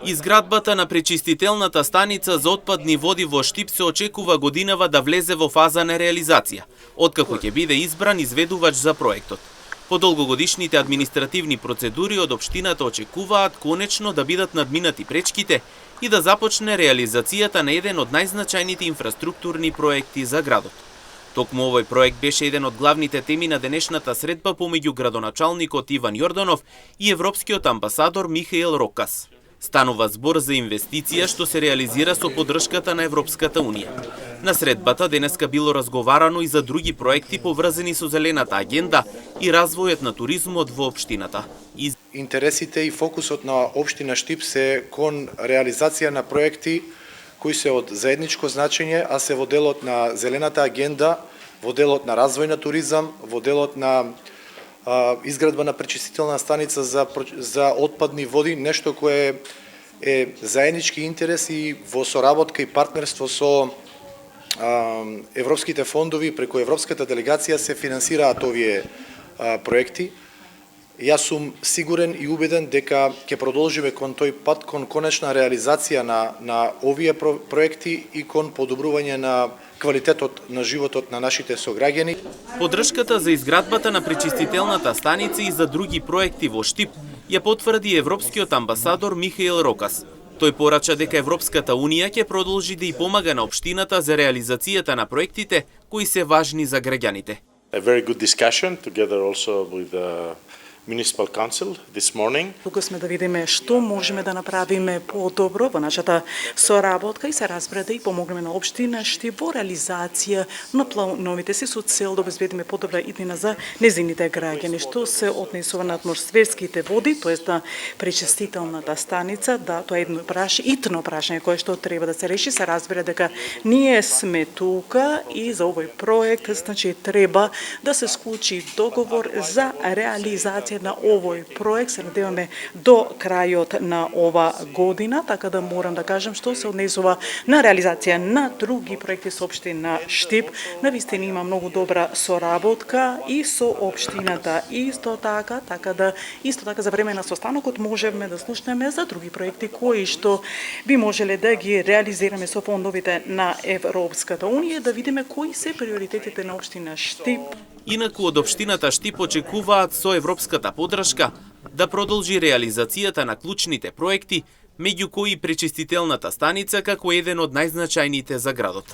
Изградбата на пречистителната станица за отпадни води во Штип се очекува годинава да влезе во фаза на реализација, откако ќе биде избран изведувач за проектот. По долгогодишните административни процедури од општината очекуваат конечно да бидат надминати пречките и да започне реализацијата на еден од најзначајните инфраструктурни проекти за градот. Токму овој проект беше еден од главните теми на денешната средба помеѓу градоначалникот Иван Јорданов и европскиот амбасадор Михаил Рокас. Станува збор за инвестиција што се реализира со поддршката на Европската Унија. На средбата денеска било разговарано и за други проекти поврзани со зелената агенда и развојот на туризмот во општината. Интересите и фокусот на општина Штип се кон реализација на проекти кои се од заедничко значење, а се во делот на зелената агенда, во делот на развој на туризам, во делот на изградба на пречистителна станица за отпадни води, нешто кое е заеднички интерес и во соработка и партнерство со европските фондови, преку европската делегација се финансираат овие проекти. Јас сум сигурен и убеден дека ќе продолжиме кон тој пат, кон конечна реализација на овие проекти и кон подобрување на квалитетот на животот на нашите сограѓани. Поддршката за изградбата на пречистителната станица и за други проекти во Штип ја потврди европскиот амбасадор Михаил Рокас. Тој порача дека Европската Унија ќе продолжи да и помага на општината за реализацијата на проектите кои се важни за граѓаните. A very good discussion together also with the Municipal Council this morning. Тука сме да видиме што можеме да направиме подобро во нашата соработка и се разбира да и помогнеме на општина Штип во реализација на плановите си со цел да обезбедиме подобра иднина за незините граѓани. Што се однесува на атмосферските води, тоест на пречистителната станица, да, тоа е едно итно прашање кое што треба да се реши. Се разбира дека ние сме тука и за овој проект, значи треба да се склучи договор за реализација на овој проект, се надеваме до крајот на ова година, така да морам да кажам што се однесува на реализација на други проекти со општина Штип. Навистина има многу добра соработка и со општината исто така за време на состанокот можеме да слушнеме за други проекти кои што би можеле да ги реализираме со фондовите на Европската Унија, да видиме кои се приоритетите на општина Штип. Инаку од општината Штип очекуваат со европската поддршка да продолжи реализацијата на клучните проекти, меѓу кои пречистителната станица како еден од најзначајните за градот.